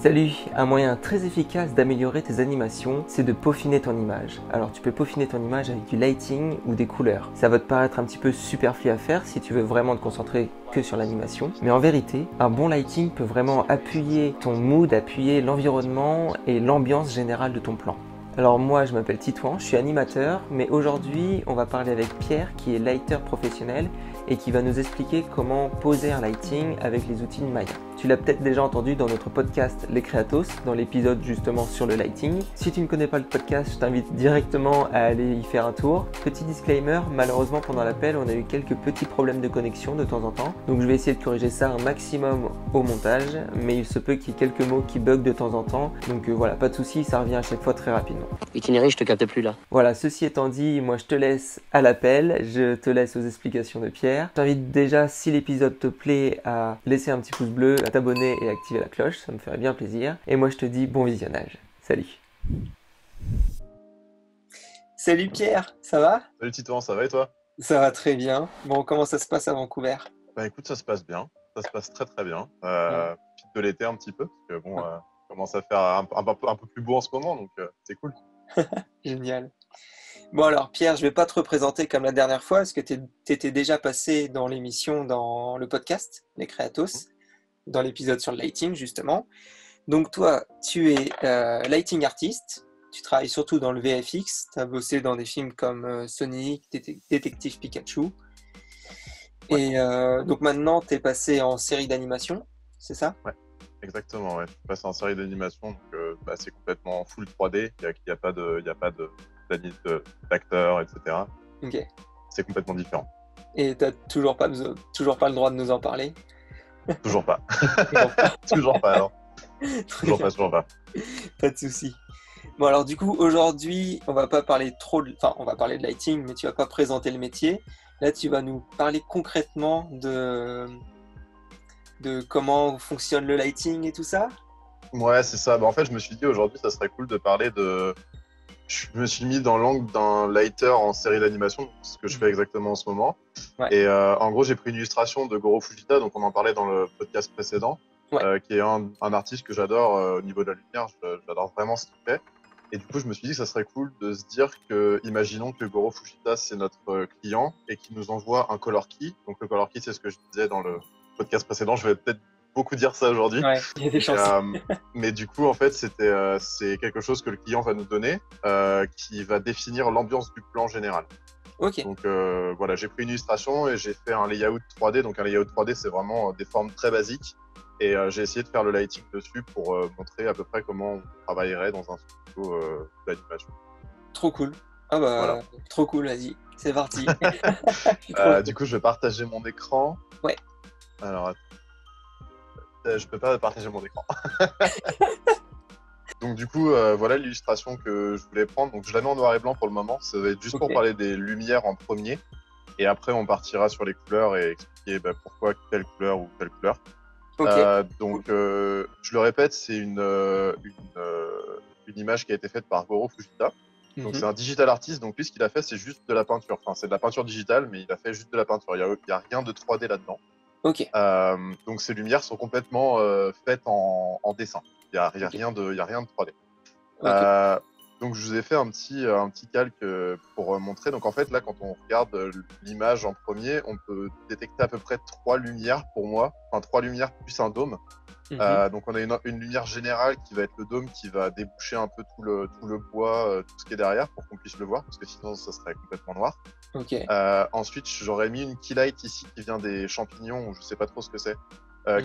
Salut! Un moyen très efficace d'améliorer tes animations, c'est de peaufiner ton image. Alors tu peux peaufiner ton image avec du lighting ou des couleurs. Ça va te paraître un petit peu superflu à faire si tu veux vraiment te concentrer que sur l'animation. Mais en vérité, un bon lighting peut vraiment appuyer ton mood, appuyer l'environnement et l'ambiance générale de ton plan. Alors moi je m'appelle Titouan, je suis animateur, mais aujourd'hui on va parler avec Pierre qui est lighter professionnel et qui va nous expliquer comment poser un lighting avec les outils de Maya. Tu l'as peut-être déjà entendu dans notre podcast Les Créatos, dans l'épisode justement sur le lighting. Si tu ne connais pas le podcast, je t'invite directement à aller y faire un tour. Petit disclaimer, malheureusement pendant l'appel, on a eu quelques petits problèmes de connexion de temps en temps. Donc je vais essayer de corriger ça un maximum au montage, mais il se peut qu'il y ait quelques mots qui bug de temps en temps. Donc voilà, pas de souci, ça revient à chaque fois très rapidement. Itinéraire, je te capte plus là. Voilà, ceci étant dit, moi je te laisse à l'appel, je te laisse aux explications de Pierre. Je t'invite déjà, si l'épisode te plaît, à laisser un petit pouce bleu, à t'abonner et à activer la cloche, ça me ferait bien plaisir. Et moi je te dis bon visionnage. Salut. Salut Pierre, ça va? Salut Titouan, ça va et toi? Ça va très bien. Bon, comment ça se passe à Vancouver? Bah écoute, ça se passe bien, ça se passe très très bien. Ouais. File de l'été un petit peu, parce que bon, commence à faire un peu plus beau en ce moment, donc c'est cool. Génial. Bon alors Pierre, je vais pas te représenter comme la dernière fois, parce que t'étais déjà passé dans l'émission, dans le podcast, Les Créatos, dans l'épisode sur le lighting justement. Donc toi, tu es lighting artist, tu travailles surtout dans le VFX, tu as bossé dans des films comme Sonic, Détective Pikachu. Ouais. Et donc maintenant, tu es passé en série d'animation, c'est ça? Ouais, exactement, ouais. Je passe en série d'animation, donc c'est complètement full 3D, il y a pas d'acteurs, etc. Ok. C'est complètement différent. Et tu n'as toujours pas le droit de nous en parler? Toujours pas. Toujours pas. Toujours pas, alors. Très bien. Toujours pas. Pas de souci. Bon alors du coup aujourd'hui on va pas parler on va parler de lighting mais tu vas pas présenter le métier. Là tu vas nous parler concrètement de comment fonctionne le lighting et tout ça. Ouais, c'est ça. Bah, en fait, je me suis dit aujourd'hui, ça serait cool de parler de. Je me suis mis dans l'angle d'un lighter en série d'animation, ce que je fais exactement en ce moment. Ouais. Et en gros, j'ai pris une illustration de Goro Fujita, donc on en parlait dans le podcast précédent, Ouais. qui est un artiste que j'adore au niveau de la lumière. J'adore vraiment ce qu'il fait. Et du coup, je me suis dit que ça serait cool de se dire que, imaginons que Goro Fujita, c'est notre client et qu'il nous envoie un color key. Donc le color key, c'est ce que je disais dans le podcast précédent. Je vais peut-être beaucoup dire ça aujourd'hui. Ouais, il y a des chances. Mais du coup, en fait, c'est quelque chose que le client va nous donner, qui va définir l'ambiance du plan général. Ok. Donc voilà, j'ai pris une illustration et j'ai fait un layout 3D. Donc un layout 3D, c'est vraiment des formes très basiques. Et j'ai essayé de faire le lighting dessus pour montrer à peu près comment on travaillerait dans un studio d'animation. Trop cool. Ah bah Voilà. trop cool, vas-y, c'est parti. Du coup, je vais partager mon écran. Ouais. Alors, je peux pas partager mon écran. Donc du coup, voilà l'illustration que je voulais prendre. Donc je la mets en noir et blanc pour le moment. Ça va être juste pour parler des lumières en premier. Et après, on partira sur les couleurs et expliquer pourquoi telle couleur ou telle couleur. Ok. Donc je le répète, c'est une image qui a été faite par Goro Fujita. Donc c'est un digital artist. Donc lui, ce qu'il a fait, c'est juste de la peinture. Enfin, c'est de la peinture digitale, mais il a fait juste de la peinture. Il y a rien de 3D là-dedans. Ok. Donc ces lumières sont complètement faites en dessin. Il y a rien de 3D. Ok. Donc je vous ai fait un petit calque pour montrer. Donc en fait là, quand on regarde l'image en premier, on peut détecter à peu près 3 lumières pour moi. Enfin 3 lumières plus un dôme. Donc on a une lumière générale qui va être le dôme, qui va déboucher un peu tout le bois, tout ce qui est derrière, pour qu'on puisse le voir, parce que sinon ça serait complètement noir. Ok. Ensuite, j'aurais mis une key light ici qui vient des champignons, ou je sais pas trop ce que c'est,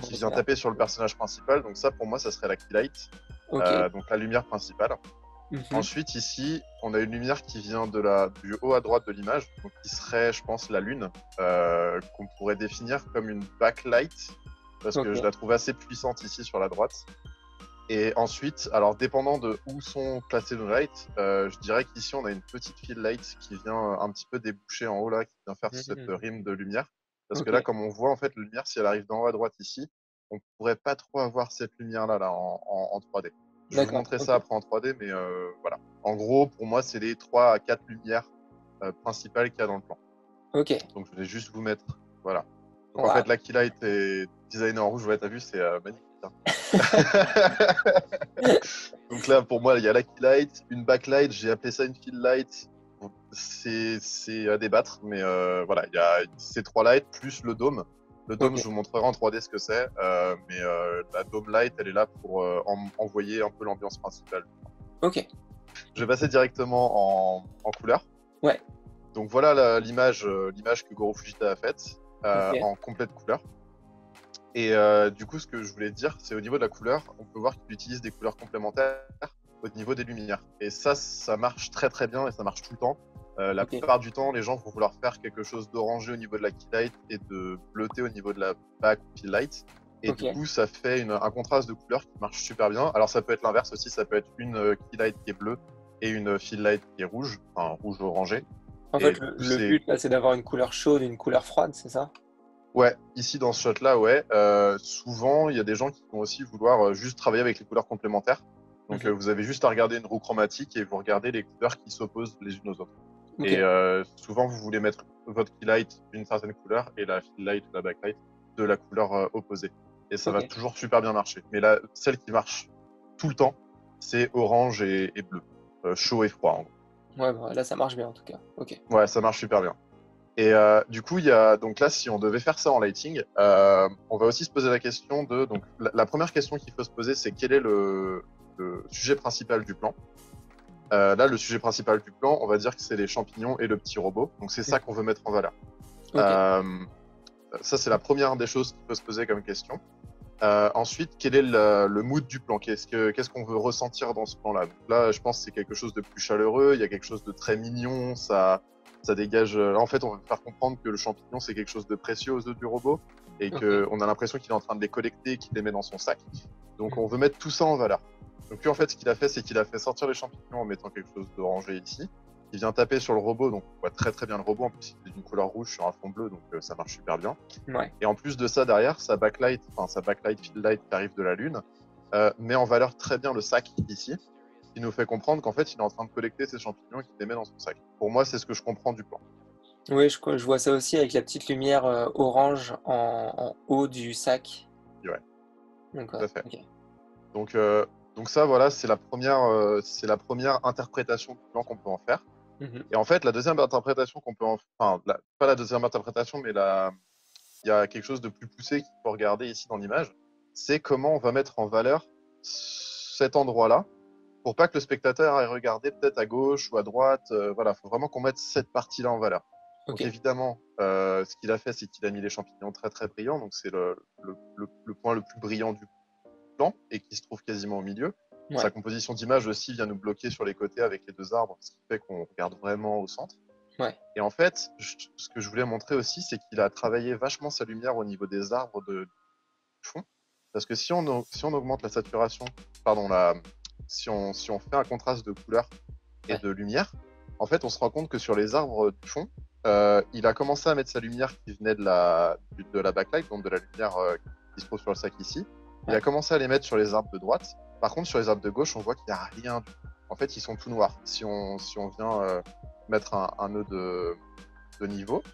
qui vient taper sur le personnage principal. Donc ça, pour moi, ça serait la key light, Ok. donc la lumière principale. Ensuite, ici, on a une lumière qui vient du haut à droite de l'image, donc qui serait, je pense, la lune, qu'on pourrait définir comme une backlight, parce que je la trouve assez puissante ici sur la droite. Et ensuite, alors dépendant de où sont placés nos lights, je dirais qu'ici on a une petite field light qui vient un petit peu déboucher en haut là, qui vient faire cette rime de lumière. Parce que là, comme on voit, en fait, la lumière, si elle arrive d'en haut à droite ici, on pourrait pas trop avoir cette lumière là en 3D. Je vais vous montrer ça après en 3D, mais voilà. En gros, pour moi, c'est les 3 à 4 lumières principales qu'il y a dans le plan. Ok. Donc je vais juste vous mettre, voilà. Donc en fait, la key light est designée en rouge, ouais, t'as vu, c'est magnifique. Hein. Donc là, pour moi, il y a la key light, une backlight, j'ai appelé ça une fill light. C'est à débattre, mais voilà, il y a ces 3 lights plus le dôme. Le dôme, je vous montrerai en 3D ce que c'est, mais la dôme light, elle est là pour envoyer un peu l'ambiance principale. Ok. Je vais passer directement en couleur. Ouais. Donc voilà l'image que Goro Fujita a faite en complète couleur. Et du coup, ce que je voulais dire, c'est au niveau de la couleur, on peut voir qu'il utilise des couleurs complémentaires au niveau des lumières. Et ça marche très très bien et ça marche tout le temps. La plupart du temps, les gens vont vouloir faire quelque chose d'orangé au niveau de la key light et de bleuté au niveau de la back ou fill light. Et du coup, ça fait un contraste de couleurs qui marche super bien. Alors ça peut être l'inverse aussi, ça peut être une key light qui est bleue et une fill light qui est rouge, enfin rouge orangé. En fait, le but là, c'est d'avoir une couleur chaude et une couleur froide, c'est ça? Ouais, ici dans ce shot-là, ouais. Souvent, il y a des gens qui vont aussi vouloir juste travailler avec les couleurs complémentaires. Donc, vous avez juste à regarder une roue chromatique et vous regardez les couleurs qui s'opposent les unes aux autres. Et souvent, vous voulez mettre votre key light d'une certaine couleur et la fill light ou la backlight de la couleur opposée. Et ça va toujours super bien marcher. Mais là, celle qui marche tout le temps, c'est orange et bleu. Chaud et froid, en gros. Ouais, bah, là, ça marche bien en tout cas. Ok. Ouais, ça marche super bien. Et du coup, donc là, si on devait faire ça en lighting, on va aussi se poser la question de. Donc, la première question qu'il faut se poser, c'est quel est le sujet principal du plan. Là, le sujet principal du plan, on va dire que c'est les champignons et le petit robot. Donc, c'est ça qu'on veut mettre en valeur. Ça, c'est la première des choses qu'il faut se poser comme question. Ensuite, quel est le mood du plan? Qu'est-ce qu'on veut ressentir dans ce plan-là? Donc là, je pense que c'est quelque chose de plus chaleureux. Il y a quelque chose de très mignon. Ça dégage. Là, en fait, on veut faire comprendre que le champignon, c'est quelque chose de précieux aux yeux du robot et qu'on a l'impression qu'il est en train de les collecter et qu'il les met dans son sac. Donc, on veut mettre tout ça en valeur. Donc, lui, en fait, ce qu'il a fait, c'est qu'il a fait sortir les champignons en mettant quelque chose d'orangé ici. Il vient taper sur le robot, donc on voit très très bien le robot. En plus, il est d'une couleur rouge sur un fond bleu, donc ça marche super bien. Ouais. Et en plus de ça, derrière, sa backlight fill light qui arrive de la Lune, met en valeur très bien le sac ici, qui nous fait comprendre qu'en fait, il est en train de collecter ces champignons et qu'il les met dans son sac. Pour moi, c'est ce que je comprends du plan. Oui, je vois ça aussi avec la petite lumière orange en haut du sac. Ouais. Donc, tout à fait. Donc ça, voilà, c'est la première interprétation du plan qu'on peut en faire. Et en fait, la deuxième interprétation qu'on peut pas la deuxième interprétation, mais il y a quelque chose de plus poussé qu'il faut regarder ici dans l'image, c'est comment on va mettre en valeur cet endroit-là pour pas que le spectateur aille regarder peut-être à gauche ou à droite. Voilà, il faut vraiment qu'on mette cette partie-là en valeur. Donc évidemment, ce qu'il a fait, c'est qu'il a mis les champignons très très brillants, donc c'est le point le plus brillant du plan et qui se trouve quasiment au milieu. Ouais. Sa composition d'image aussi vient nous bloquer sur les côtés avec les deux arbres, ce qui fait qu'on regarde vraiment au centre. Ouais. Et en fait, ce que je voulais montrer aussi, c'est qu'il a travaillé vachement sa lumière au niveau des arbres du fond. Parce que si on augmente la saturation, si on fait un contraste de couleur et de lumière, en fait, on se rend compte que sur les arbres du fond, il a commencé à mettre sa lumière qui venait de la backlight, donc de la lumière qui se trouve sur le sac ici. Il a commencé à les mettre sur les arbres de droite. Par contre, sur les arbres de gauche, on voit qu'il n'y a rien du tout. En fait, ils sont tout noirs. Si on vient mettre un nœud de niveau,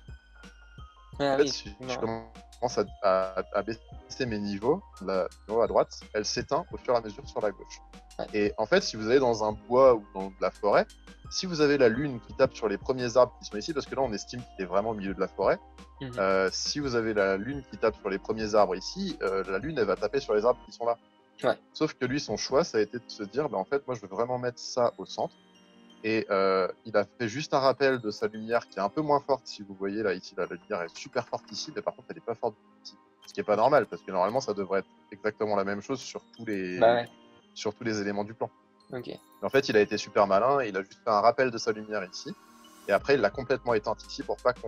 en fait, si je commence à baisser mes niveaux, la à droite, elle s'éteint au fur et à mesure sur la gauche. Ouais. Et en fait, si vous allez dans un bois ou dans de la forêt, si vous avez la lune qui tape sur les premiers arbres qui sont ici, parce que là on estime qu'il est vraiment au milieu de la forêt, si vous avez la lune qui tape sur les premiers arbres ici, la lune elle va taper sur les arbres qui sont là. Ouais. Sauf que lui, son choix, ça a été de se dire, en fait, moi je veux vraiment mettre ça au centre. Et il a fait juste un rappel de sa lumière qui est un peu moins forte. Si vous voyez là, ici, la lumière est super forte ici, mais par contre elle n'est pas forte ici. Ce qui n'est pas normal, parce que normalement ça devrait être exactement la même chose sur tous les éléments du plan. Okay. Mais en fait, il a été super malin et il a juste fait un rappel de sa lumière ici. Et après, il l'a complètement éteinte ici pour pas que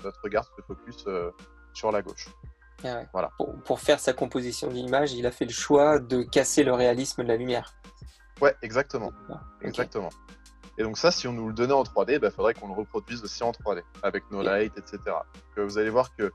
notre regard se focus sur la gauche. Ah ouais. Voilà. Pour faire sa composition d'image, il a fait le choix de casser le réalisme de la lumière. Ouais, exactement. Okay. Exactement. Et donc ça, si on nous le donnait en 3D, il faudrait qu'on le reproduise aussi en 3D, avec nos lights, etc. Donc, vous allez voir que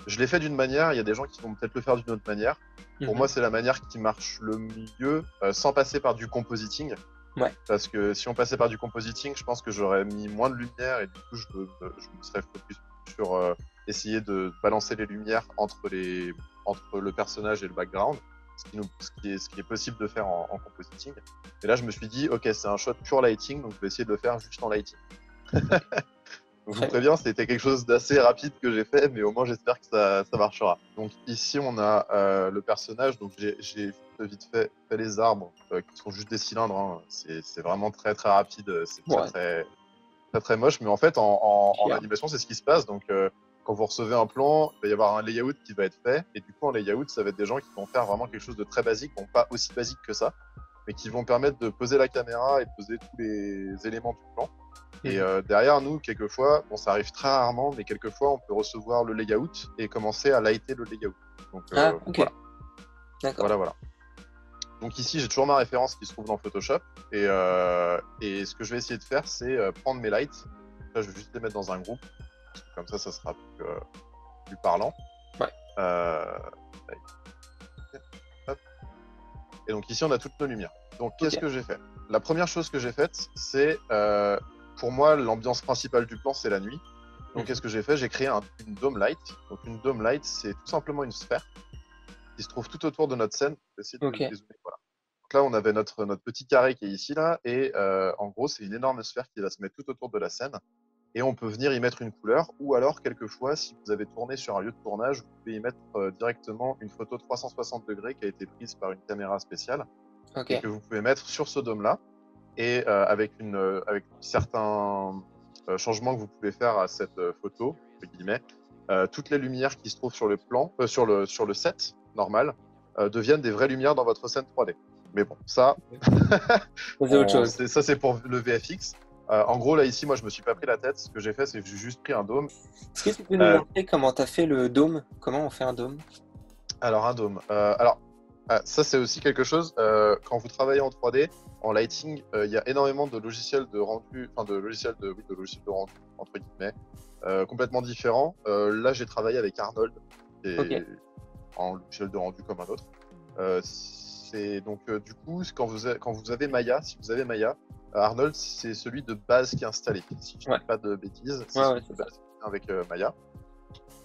je l'ai fait d'une manière, il y a des gens qui vont peut-être le faire d'une autre manière. Pour moi, c'est la manière qui marche le mieux, sans passer par du compositing. Ouais. Parce que si on passait par du compositing, je pense que j'aurais mis moins de lumière et du coup, je me serais focus sur essayer de balancer les lumières entre le personnage et le background. ce qui est possible de faire en compositing. Et là, je me suis dit, ok, c'est un shot pure lighting, donc je vais essayer de le faire juste en lighting. Donc, je vous préviens, c'était quelque chose d'assez rapide que j'ai fait, mais au moins j'espère que ça marchera. Donc ici, on a le personnage. Donc j'ai vite fait les arbres qui sont juste des cylindres. Hein. C'est vraiment très très rapide. C'est très moche. Mais en fait, en animation, c'est ce qui se passe. Donc quand vous recevez un plan, il va y avoir un layout qui va être fait. Et du coup, en layout, ça va être des gens qui vont faire vraiment quelque chose de très basique. Bon, pas aussi basique que ça, mais qui vont permettre de poser la caméra et de poser tous les éléments du plan. Et derrière nous, quelquefois, bon, ça arrive très rarement, mais quelquefois, on peut recevoir le layout et commencer à lighter le layout. Donc, ok. voilà. D'accord. Voilà. Donc ici, j'ai toujours ma référence qui se trouve dans Photoshop. Et ce que je vais essayer de faire, c'est prendre mes lights. Là, je vais juste les mettre dans un groupe. Comme ça sera plus parlant. Ouais. Hop. Et donc ici, on a toutes nos lumières. Donc, qu'est-ce que j'ai fait? La première chose que j'ai faite, c'est... pour moi, l'ambiance principale du plan, c'est la nuit. Donc, qu'est-ce que j'ai fait? J'ai créé une dome light. Donc, une dome light, c'est tout simplement une sphère qui se trouve tout autour de notre scène. Je vais essayer de dézoomer. Voilà. Donc là, on avait notre petit carré qui est ici, là. Et en gros, c'est une énorme sphère qui va se mettre tout autour de la scène. Et on peut venir y mettre une couleur. Ou alors, quelquefois, si vous avez tourné sur un lieu de tournage, vous pouvez y mettre directement une photo 360 degrés qui a été prise par une caméra spéciale. Et que vous pouvez mettre sur ce dôme-là. Et avec certains changements que vous pouvez faire à cette photo, entre guillemets, toutes les lumières qui se trouvent sur le plan, sur le set normal, deviennent des vraies lumières dans votre scène 3D. Mais bon, ça, c'est autre chose. Ça c'est pour le VFX. En gros, là ici, moi, je me suis pas pris la tête. Ce que j'ai fait, c'est que j'ai juste pris un dôme. Est-ce que tu peux nous montrer comment tu as fait le dôme? Comment on fait un dôme? Alors, un dôme. Ça, c'est aussi quelque chose. Quand vous travaillez en 3D, en lighting, il y a énormément de logiciels de rendu, enfin de logiciels de rendu entre guillemets, complètement différents. Là, j'ai travaillé avec Arnold, en logiciel de rendu comme un autre. Du coup, quand vous avez Maya, si vous avez Maya, Arnold, c'est celui de base qui est installé. Si je ne dis pas de bêtises, c'est celui de base qui vient avec Maya.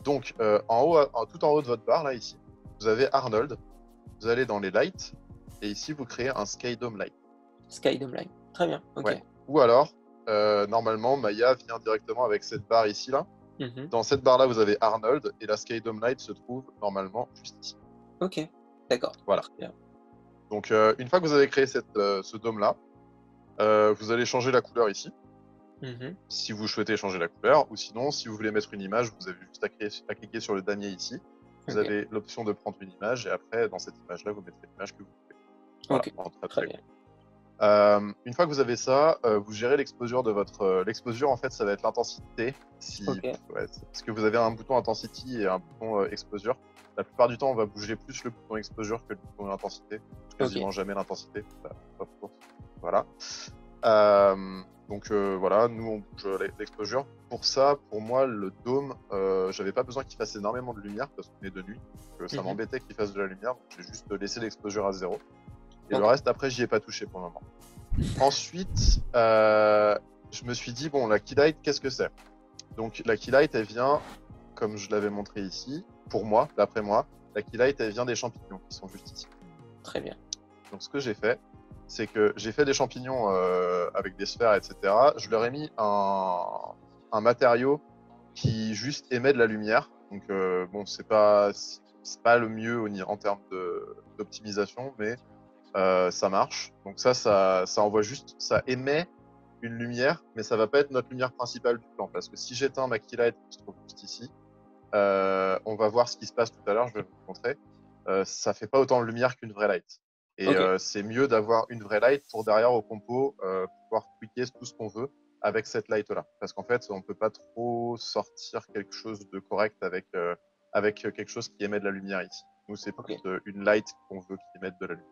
Donc, tout en haut de votre barre, là, ici, vous avez Arnold. Vous allez dans les lights et ici vous créez un Sky Dome Light. Sky Dome Light, très bien. Ouais. Ou alors, normalement, Maya vient directement avec cette barre ici là. Dans cette barre là, vous avez Arnold et la Sky Dome Light se trouve normalement juste ici. Ok, d'accord. Voilà. Donc, une fois que vous avez créé ce dôme là, vous allez changer la couleur ici. Si vous souhaitez changer la couleur, ou sinon, si vous voulez mettre une image, vous avez juste à cliquer sur le damier ici. Vous avez l'option de prendre une image et après, dans cette image-là, vous mettrez l'image que vous voulez. Voilà, très bien. Une fois que vous avez ça, vous gérez l'exposure de votre... l'exposure, en fait, ça va être l'intensité. Parce que vous avez un bouton intensity et un bouton exposure. La plupart du temps, on va bouger plus le bouton exposure que le bouton intensité. Quasiment jamais l'intensité. Voilà. Voilà, nous on bouge l'exposure. Pour ça, pour moi, le dôme, j'avais pas besoin qu'il fasse énormément de lumière parce qu'on est de nuit. Ça m'embêtait qu'il fasse de la lumière, donc j'ai juste laissé l'exposure à 0. Et le reste, après, j'y ai pas touché pour le moment. Ensuite, je me suis dit, bon, la keylight, qu'est-ce que c'est? Donc la keylight, elle vient, comme je l'avais montré ici, pour moi, d'après moi, la keylight, elle vient des champignons qui sont juste ici. Très bien. Donc ce que j'ai fait, c'est que j'ai fait des champignons avec des sphères, etc. Je leur ai mis un matériau qui juste émet de la lumière. Donc bon, c'est pas le mieux en termes d'optimisation, mais ça marche. Donc ça envoie juste, ça émet une lumière, mais ça va pas être notre lumière principale du plan. Parce que si j'éteins ma keylight qui se trouve juste ici, on va voir ce qui se passe tout à l'heure, je vais vous montrer. Ça fait pas autant de lumière qu'une vraie light. Et c'est mieux d'avoir une vraie light pour derrière au compo pouvoir tweaker tout ce qu'on veut avec cette light là. Parce qu'en fait, on peut pas trop sortir quelque chose de correct avec quelque chose qui émet de la lumière ici. Nous, c'est plus une light qu'on veut qui émette de la lumière.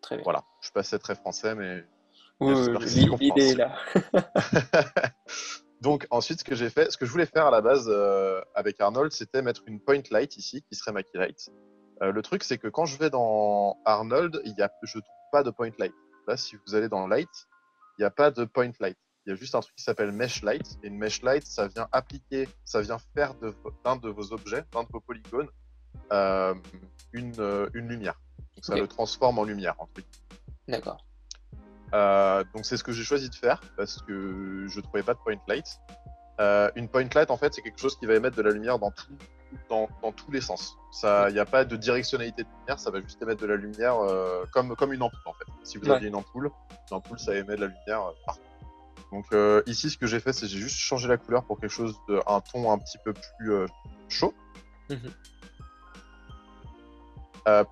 Très bien. Voilà, je passais très français, mais l'idée est là. Donc ensuite, ce que je voulais faire à la base avec Arnold, c'était mettre une point light ici, qui serait ma key light. Le truc, c'est que quand je vais dans Arnold, je trouve pas de point light. Là, si vous allez dans Light, il n'y a pas de point light. Il y a juste un truc qui s'appelle Mesh Light. Et une Mesh Light, ça vient faire d'un de vos objets, d'un de vos polygones, une lumière. Donc ça le transforme en lumière, en fait. D'accord. Donc c'est ce que j'ai choisi de faire parce que je trouvais pas de point light. Une point light, en fait, c'est quelque chose qui va émettre de la lumière dans tous les sens. Il n'y a pas de directionnalité de lumière, ça va juste émettre de la lumière comme une ampoule, en fait. Si vous aviez une ampoule, ça émet de la lumière partout. Donc ici, ce que j'ai fait, c'est que j'ai juste changé la couleur pour quelque chose un ton un petit peu plus chaud.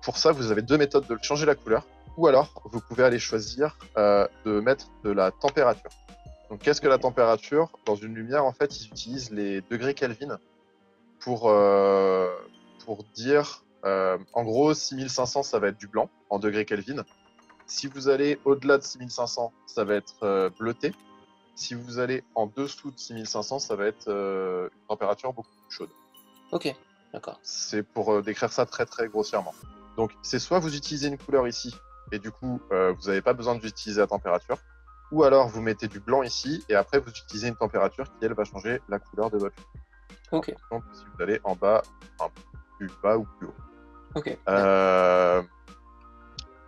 Pour ça, vous avez deux méthodes de changer la couleur. Ou alors, vous pouvez aller choisir de mettre de la température. Donc, qu'est-ce que la température? Dans une lumière, en fait, ils utilisent les degrés Kelvin pour dire, en gros, 6500, ça va être du blanc en degrés Kelvin. Si vous allez au-delà de 6500, ça va être bleuté. Si vous allez en dessous de 6500, ça va être une température beaucoup plus chaude. Ok, d'accord. C'est pour décrire ça très très grossièrement. Donc, c'est soit vous utilisez une couleur ici, et du coup, vous n'avez pas besoin d'utiliser la température, ou alors vous mettez du blanc ici, et après vous utilisez une température qui, elle, va changer la couleur de votre lumière. Ok. Donc, si vous allez en bas, plus bas ou plus haut. Ok.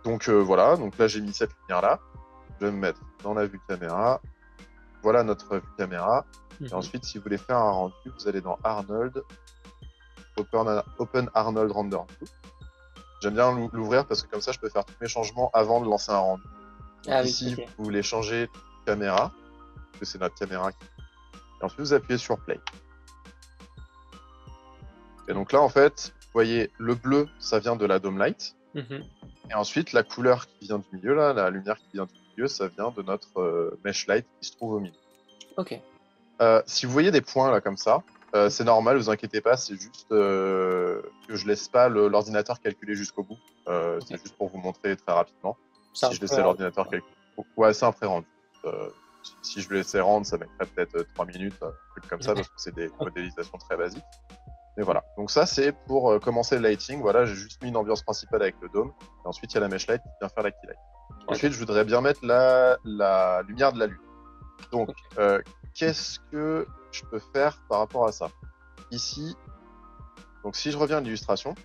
Donc voilà, donc là j'ai mis cette lumière-là. Je vais me mettre dans la vue caméra. Voilà notre vue caméra. Et ensuite, si vous voulez faire un rendu, vous allez dans Arnold, Open Arnold Render. J'aime bien l'ouvrir parce que comme ça, je peux faire tous mes changements avant de lancer un rendu. Donc ici, vous voulez changer de caméra, parce que c'est notre caméra. Et ensuite, vous appuyez sur Play. Et donc là, en fait, vous voyez, le bleu, ça vient de la Dome Light. Et ensuite, la couleur qui vient du milieu, là, la lumière qui vient du milieu, ça vient de notre Mesh Light qui se trouve au milieu. Ok. Si vous voyez des points là comme ça, c'est normal, vous inquiétez pas, c'est juste que je laisse pas l'ordinateur calculer jusqu'au bout. C'est juste pour vous montrer très rapidement. Si je laissais l'ordinateur calculer. Ouais, c'est un pré-rendu. Si je le laissais rendre, ça mettrait peut-être 3 minutes, un truc comme ça, parce que c'est des modélisations très basiques. Mais voilà. Donc ça, c'est pour commencer le lighting. Voilà, j'ai juste mis une ambiance principale avec le dôme. Et ensuite, il y a la mesh light qui vient faire la key light. Ensuite, je voudrais bien mettre la lumière de la lune. Donc, qu'est-ce que je peux faire par rapport à ça? Ici, donc si je reviens à l'illustration,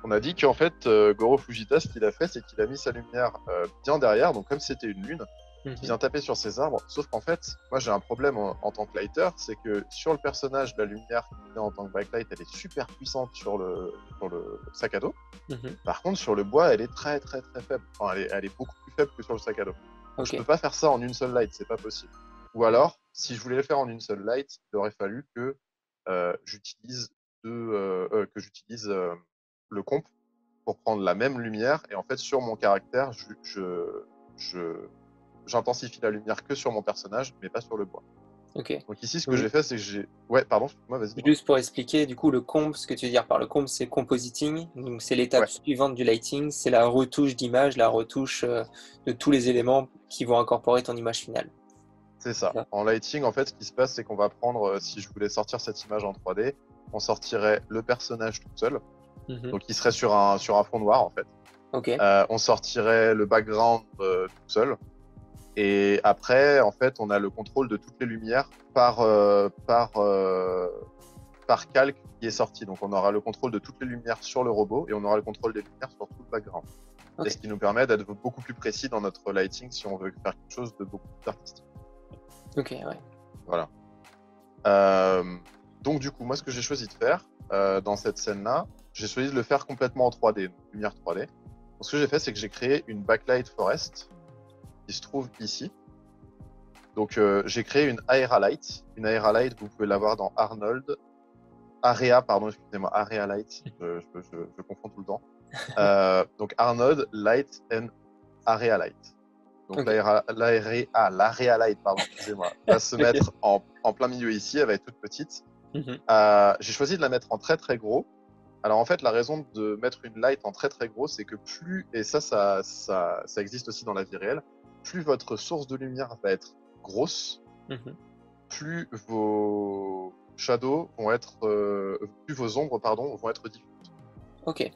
on a dit qu'en fait, Goro Fujita, ce qu'il a fait, c'est qu'il a mis sa lumière bien derrière, donc comme c'était une lune, qui vient taper sur ses arbres. Sauf qu'en fait, moi j'ai un problème en tant que lighter, c'est que sur le personnage, la lumière qui vient en tant que backlight, elle est super puissante sur le sac à dos. Par contre, sur le bois, elle est très très très faible. Enfin, elle est beaucoup plus faible que sur le sac à dos. Donc, je peux pas faire ça en une seule light, c'est pas possible. Ou alors, si je voulais le faire en une seule light, il aurait fallu que j'utilise le comp pour prendre la même lumière. Et en fait, sur mon caractère, j'intensifie la lumière que sur mon personnage, mais pas sur le bois. Ok. Donc ici, ce que j'ai fait, c'est que j'ai... Ouais, pardon, moi, vas-y. Juste pour expliquer, du coup, le comp, ce que tu veux dire par le comp, c'est compositing. Donc, c'est l'étape suivante du lighting. C'est la retouche d'image, la retouche de tous les éléments qui vont incorporer ton image finale. C'est ça. En lighting, en fait, ce qui se passe, c'est qu'on va prendre, si je voulais sortir cette image en 3D, on sortirait le personnage tout seul. Donc, il serait sur un fond noir, en fait. On sortirait le background tout seul. Et après, en fait, on a le contrôle de toutes les lumières par calque qui est sorti. Donc, on aura le contrôle de toutes les lumières sur le robot et on aura le contrôle des lumières sur tout le background. Et ce qui nous permet d'être beaucoup plus précis dans notre lighting si on veut faire quelque chose de beaucoup plus artistique. Ok, ouais. Voilà. Donc, du coup, moi, ce que j'ai choisi de faire dans cette scène-là, j'ai choisi de le faire complètement en 3D, donc lumière 3D. Donc, ce que j'ai fait, c'est que j'ai créé une backlight forest qui se trouve ici. Donc, j'ai créé une Aera Light. Une Aera Light, vous pouvez l'avoir dans Arnold. Area, pardon, excusez-moi, Area Light. Je confonds tout le temps. Donc, Arnold Light and Area Light. Donc, l'Area Light, pardon, excusez-moi, va se mettre en plein milieu ici. Elle va être toute petite. J'ai choisi de la mettre en très très gros. Alors en fait, la raison de mettre une light en très très gros, c'est que plus, et ça existe aussi dans la vie réelle, plus votre source de lumière va être grosse, plus vos shadows vont être, plus vos ombres, pardon, vont être diffuses. Ok.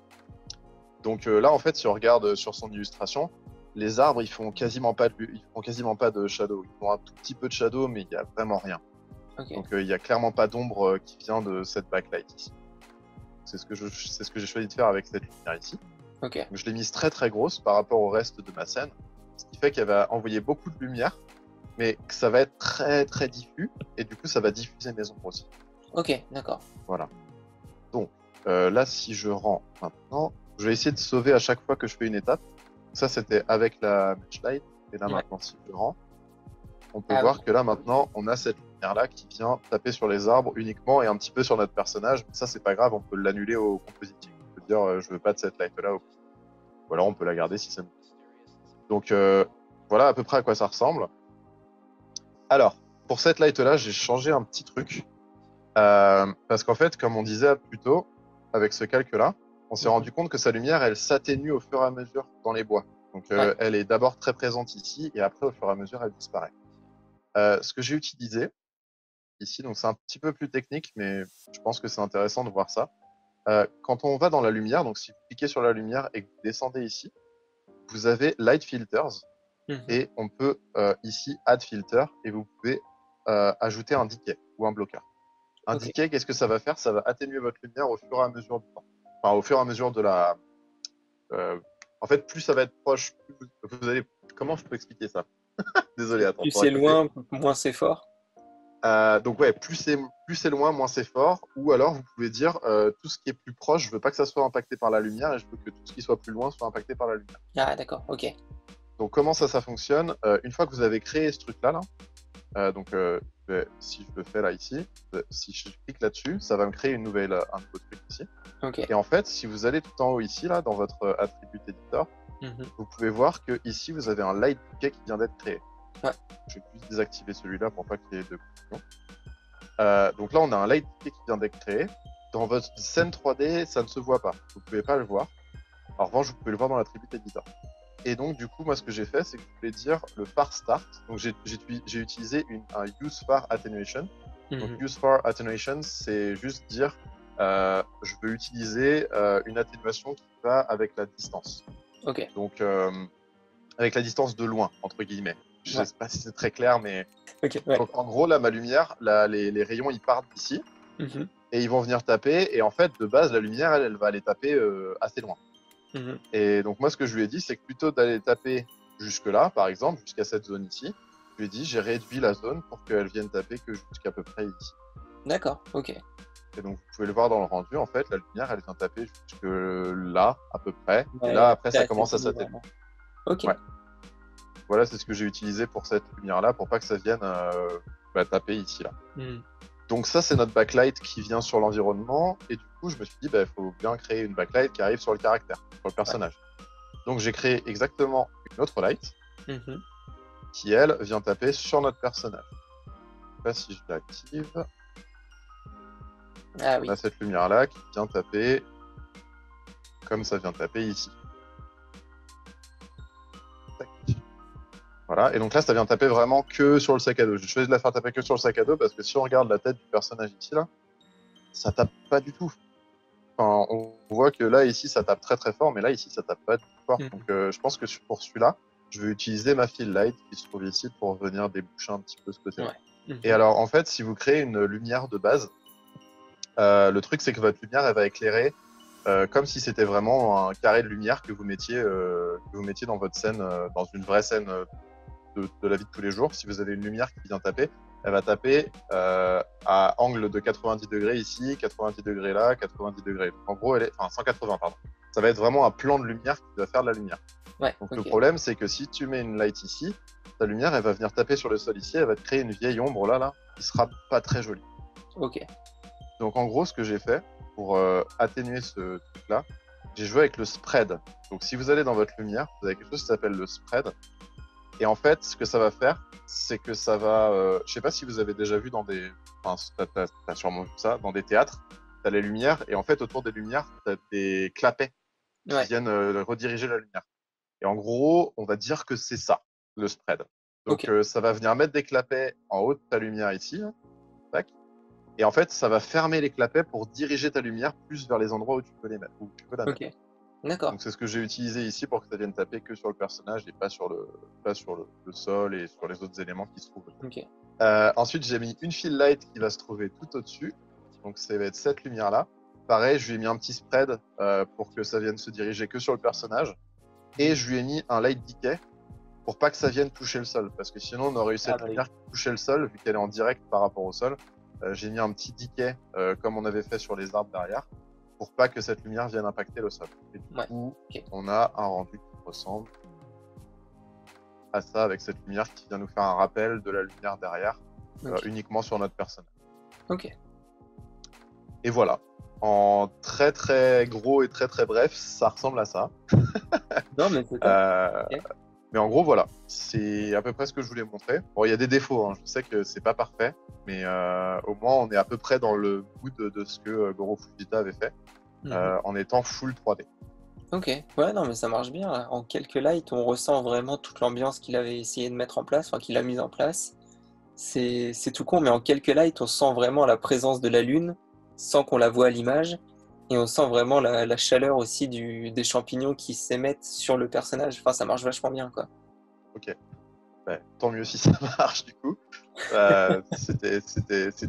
Donc là, en fait, si on regarde sur son illustration, les arbres, ils font quasiment pas de shadow. Ils font un tout petit peu de shadow, mais il n'y a vraiment rien. Donc il n'y a clairement pas d'ombre qui vient de cette backlight ici. C'est ce que j'ai choisi de faire avec cette lumière ici. Ok. Donc, je l'ai mise très très grosse par rapport au reste de ma scène, ce qui fait qu'elle va envoyer beaucoup de lumière, mais que ça va être très très diffus, et du coup ça va diffuser mes ombres aussi. Ok, d'accord. Voilà. Donc là, si je rends maintenant, je vais essayer de sauver à chaque fois que je fais une étape. Ça, c'était avec la Match Light, et là maintenant, si je rends, on peut voir que là maintenant, on a cette lumière-là qui vient taper sur les arbres uniquement et un petit peu sur notre personnage. Mais ça, c'est pas grave, on peut l'annuler au compositing. On peut dire, je veux pas de cette light-là. Ou alors, on peut la garder si ça nous plaît. Donc, voilà à peu près à quoi ça ressemble. Alors, pour cette light-là, j'ai changé un petit truc. Parce qu'en fait, comme on disait plus tôt, avec ce calque-là, on s'est rendu compte que sa lumière, elle s'atténue au fur et à mesure dans les bois. Donc, elle est d'abord très présente ici, et après, au fur et à mesure, elle disparaît. Ce que j'ai utilisé ici, donc c'est un petit peu plus technique, mais je pense que c'est intéressant de voir ça. Quand on va dans la lumière, donc si vous cliquez sur la lumière et que vous descendez ici, vous avez Light Filters, et on peut ici Add Filter, et vous pouvez ajouter un decay ou un bloqueur. Un decay, qu'est-ce que ça va faire? Ça va atténuer votre lumière au fur et à mesure du temps. Enfin, au fur et à mesure de la... en fait, plus ça va être proche, plus vous allez... Comment je peux expliquer ça? Désolé, attends. Plus c'est loin, moins c'est fort. Donc ouais, plus c'est loin, moins c'est fort. Ou alors vous pouvez dire tout ce qui est plus proche, je veux pas que ça soit impacté par la lumière, et je veux que tout ce qui soit plus loin soit impacté par la lumière. Ah d'accord, ok. Donc comment ça fonctionne? Une fois que vous avez créé ce truc-là, si je le fais là ici, si je clique là-dessus, ça va me créer un nouveau truc ici. Et en fait, si vous allez tout en haut ici, là, dans votre attribut editor, vous pouvez voir que ici vous avez un light decay qui vient d'être créé. Je vais juste désactiver celui-là pour pas qu'il y ait de confusion. Donc là, on a un light decay qui vient d'être créé. Dans votre scène 3D, ça ne se voit pas. Vous pouvez pas le voir. En revanche, vous pouvez le voir dans l'attribut editor. Et donc, du coup, moi, ce que j'ai fait, c'est que je voulais dire le far start. Donc, j'ai utilisé un use far attenuation. Donc, use far attenuation, c'est juste dire je veux utiliser une atténuation qui va avec la distance. Donc, avec la distance de loin, entre guillemets. Je sais pas si c'est très clair, mais. Donc, en gros, là, ma lumière, là, les rayons, ils partent d'ici. Et ils vont venir taper. Et en fait, de base, la lumière, elle va aller taper assez loin. Et donc moi, ce que je lui ai dit, c'est que plutôt d'aller taper jusque là, par exemple, jusqu'à cette zone ici, je lui ai dit, j'ai réduit la zone pour qu'elle vienne taper que jusqu'à peu près ici. D'accord, ok. Et donc vous pouvez le voir dans le rendu, en fait, la lumière, elle vient taper jusque là, à peu près. Et là, après, ça commence à s'atténuer. Ok. Ouais. Voilà, c'est ce que j'ai utilisé pour cette lumière-là, pour pas que ça vienne taper ici, là. Donc ça, c'est notre backlight qui vient sur l'environnement. Et du coup, je me suis dit, il faut bien créer une backlight qui arrive sur le caractère, sur le personnage. Donc j'ai créé exactement une autre light qui, elle, vient taper sur notre personnage. Je sais pas si je l'active. On a cette lumière-là qui vient taper comme ça vient taper ici. Tac. Voilà, et donc là, ça vient taper vraiment que sur le sac à dos. J'ai choisi de la faire taper que sur le sac à dos parce que si on regarde la tête du personnage ici, là, ça tape pas du tout. Enfin, on voit que là, ici, ça tape très très fort, mais là, ici, ça tape pas du tout fort. Donc, je pense que pour celui-là, je vais utiliser ma fill light qui se trouve ici pour venir déboucher un petit peu ce côté-là. Et alors, en fait, si vous créez une lumière de base, le truc, c'est que votre lumière, elle va éclairer comme si c'était vraiment un carré de lumière que vous mettiez dans votre scène, dans une vraie scène de la vie de tous les jours. Si vous avez une lumière qui vient taper, elle va taper à angle de 90 degrés ici, 90 degrés là, 90 degrés. En gros, 180, pardon. Ça va être vraiment un plan de lumière qui va faire de la lumière. Donc le problème, c'est que si tu mets une light ici, ta lumière, elle va venir taper sur le sol ici, elle va te créer une vieille ombre là, qui sera pas très jolie. Donc en gros, ce que j'ai fait pour atténuer ce truc-là, j'ai joué avec le spread. Donc si vous allez dans votre lumière, vous avez quelque chose qui s'appelle le spread. Et en fait, ce que ça va faire, c'est que ça va... je sais pas si vous avez déjà vu dans des... Enfin, t'as sûrement vu ça, dans des théâtres, t'as les lumières, et en fait, autour des lumières, t'as des clapets qui viennent rediriger la lumière. Et en gros, on va dire que c'est ça, le spread. Donc, ça va venir mettre des clapets en haut de ta lumière ici, là. Tac. Et en fait, ça va fermer les clapets pour diriger ta lumière plus vers les endroits où tu peux les mettre, où tu peux la mettre. D'accord. Donc c'est ce que j'ai utilisé ici pour que ça vienne taper que sur le personnage et pas sur le sol et sur les autres éléments qui se trouvent. Ensuite, j'ai mis une fill light qui va se trouver tout au-dessus. Donc ça va être cette lumière-là. pareil, je lui ai mis un petit spread pour que ça vienne se diriger que sur le personnage. Et je lui ai mis un light decay pour pas que ça vienne toucher le sol. Parce que sinon, on aurait eu cette lumière qui touchait le sol, vu qu'elle est en direct par rapport au sol. J'ai mis un petit decay, comme on avait fait sur les arbres derrière, pour pas que cette lumière vienne impacter le sol. Et du coup, on a un rendu qui ressemble à ça, avec cette lumière qui vient nous faire un rappel de la lumière derrière, uniquement sur notre personnage. Ok. Et voilà. En très très gros et très très bref, ça ressemble à ça. Non, mais c'est ça. Mais en gros, voilà. C'est à peu près ce que je voulais montrer. Bon, il y a des défauts, hein. Je sais que c'est pas parfait, mais au moins on est à peu près dans le bout de ce que Goro Fujita avait fait, en étant full 3D. Ok, ouais, non, mais ça marche bien. Là. En quelques lights, on ressent vraiment toute l'ambiance qu'il avait essayé de mettre en place, enfin qu'il a mise en place. C'est tout con, mais en quelques lights, on sent vraiment la présence de la lune, sans qu'on la voit à l'image. Et on sent vraiment la chaleur aussi des champignons qui s'émettent sur le personnage. Enfin, ça marche vachement bien, quoi. Ok. Ouais, tant mieux si ça marche, du coup. C'était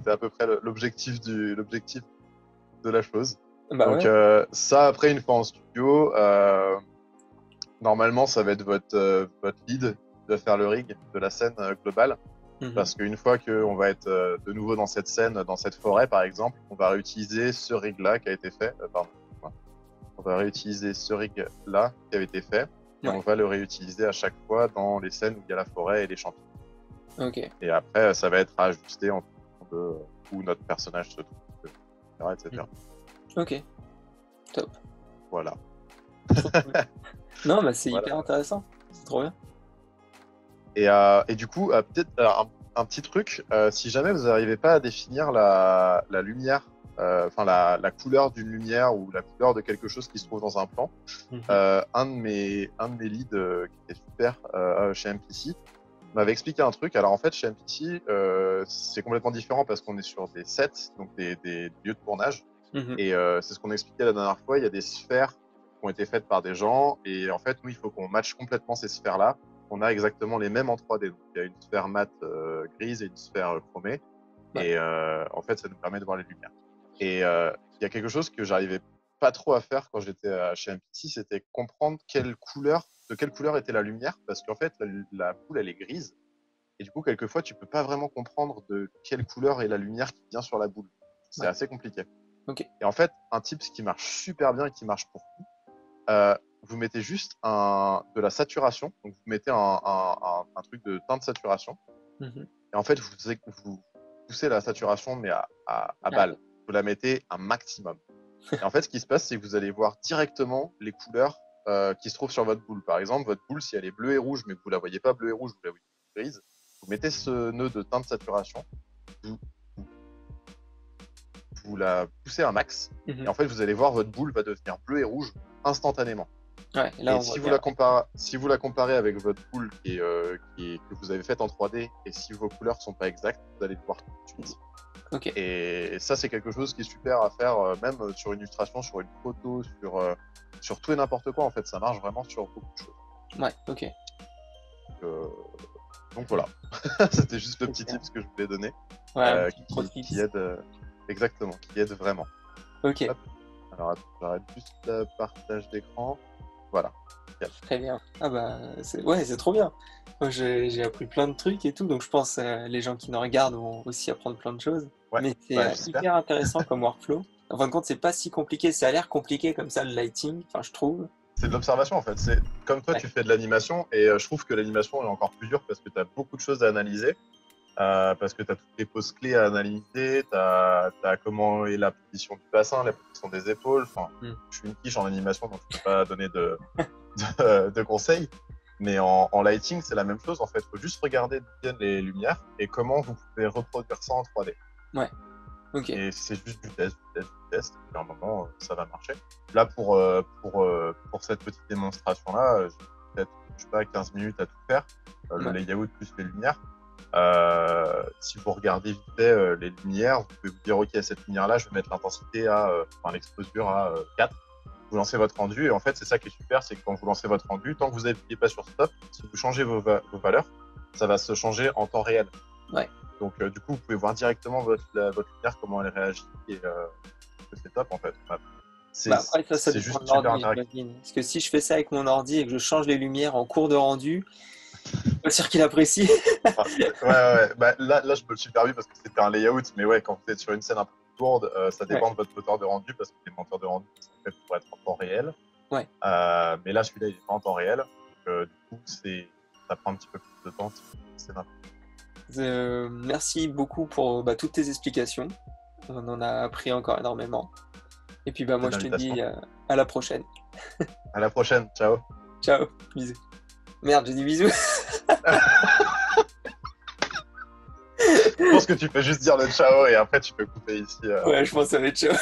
à peu près l'objectif de la chose. Bah Donc ouais. ça, après, une fois en studio, normalement, ça va être votre lead qui va faire le rig de la scène globale. Parce qu'une fois qu'on va être de nouveau dans cette scène, dans cette forêt par exemple, on va réutiliser ce rig-là qui a été fait. On va réutiliser ce rig-là qui avait été fait. Et on va le réutiliser à chaque fois dans les scènes où il y a la forêt et les champignons. Ok. Et après, ça va être ajusté en fonction de où notre personnage se trouve, etc. Ok. Top. Voilà. Non, mais c'est hyper intéressant. C'est trop bien. Et du coup, peut-être un petit truc, si jamais vous n'arrivez pas à définir la lumière, enfin la couleur d'une lumière ou la couleur de quelque chose qui se trouve dans un plan, un de mes leads qui est super chez MPC m'avait expliqué un truc. Alors en fait, chez MPC, c'est complètement différent parce qu'on est sur des sets, donc des lieux de tournage. Et c'est ce qu'on expliquait la dernière fois, il y a des sphères qui ont été faites par des gens, et en fait, nous, il faut qu'on matche complètement ces sphères-là. On a exactement les mêmes en 3D. Donc, il y a une sphère mat grise et une sphère chromée. Et en fait, ça nous permet de voir les lumières. Et il y a quelque chose que j'arrivais pas trop à faire quand j'étais chez MPC, c'était comprendre de quelle couleur était la lumière, parce qu'en fait, la boule, elle est grise. Et du coup, quelquefois, tu peux pas vraiment comprendre de quelle couleur est la lumière qui vient sur la boule. C'est assez compliqué. Ok. Et en fait, un tip qui marche super bien et qui marche pour tout, vous mettez juste de la saturation. Donc, vous mettez un truc de teinte de saturation. Et en fait, vous poussez la saturation, mais à balle. Vous la mettez un maximum. Et en fait, ce qui se passe, c'est que vous allez voir directement les couleurs qui se trouvent sur votre boule. Par exemple, votre boule, si elle est bleue et rouge, mais que vous la voyez pas bleue et rouge, vous la voyez grise, vous mettez ce nœud de teinte de saturation, vous la poussez un max, et en fait, vous allez voir votre boule va devenir bleue et rouge instantanément. Ouais, là, et si vous la comparez avec votre boule que vous avez faite en 3D, et si vos couleurs sont pas exactes, vous allez le voir tout de suite. Okay. Et ça, c'est quelque chose qui est super à faire, même sur une illustration, sur une photo, sur tout et n'importe quoi. En fait, ça marche vraiment sur beaucoup de choses. Ouais, ok. Donc voilà, c'était juste le petit tips que je voulais donner, qui aide exactement, qui aide vraiment. Ok. Hop. Alors, j'arrête juste le partage d'écran. Voilà. Très bien. Ah bah, c'est trop bien. Moi, j'ai appris plein de trucs et tout, donc je pense que les gens qui nous regardent vont aussi apprendre plein de choses. Ouais, mais c'est hyper intéressant comme workflow. En fin de compte, c'est pas si compliqué. Ça a l'air compliqué comme ça, le lighting, enfin, je trouve. C'est de l'observation en fait. C'est comme toi, tu fais de l'animation, et je trouve que l'animation est encore plus dure parce que tu as beaucoup de choses à analyser. Parce que tu as toutes les poses clés à analyser, tu as comment est la position du bassin, la position des épaules. Enfin, je suis une quiche en animation, donc je ne peux pas donner de conseils. Mais en lighting, c'est la même chose. En fait, il faut juste regarder d'où viennent les lumières et comment vous pouvez reproduire ça en 3D. Ouais. Ok. Et c'est juste du test. Et puis à un moment, ça va marcher. Là, pour cette petite démonstration-là, j'ai peut-être, je sais pas, 15 minutes à tout faire. Le layout plus les lumières. Si vous regardez vite fait les lumières, vous pouvez vous dire ok, cette lumière-là, je vais mettre l'intensité l'exposure à 4. Vous lancez votre rendu, et en fait, c'est ça qui est super, c'est que quand vous lancez votre rendu, tant que vous n'appuyez pas sur stop, si vous changez vos valeurs, ça va se changer en temps réel. Ouais. Donc du coup, vous pouvez voir directement votre lumière, comment elle réagit, que c'est top en fait. Après, ça c'est dépend juste de super l'ordi, interactif. j'imagine. Parce que si je fais ça avec mon ordi et que je change les lumières en cours de rendu, pas sûr qu'il apprécie. Ah, ouais. Bah, là, je me le suis permis parce que c'était un layout, mais ouais, quand vous êtes sur une scène un peu plus lourde, ça dépend de votre moteur de rendu parce que les moteurs de rendu sont faits pour être en temps réel. Ouais. Mais là, celui-là, il n'est pas en temps réel. Donc, du coup, ça prend un petit peu plus de temps. C'est Merci beaucoup pour toutes tes explications. On en a appris encore énormément. Et puis moi je te dis à la prochaine. À la prochaine, ciao. Ciao, bisous. Merde, j'ai dit bisous. Je pense que tu peux juste dire le ciao et après tu peux couper ici. Ouais, je pense que ça va être ciao.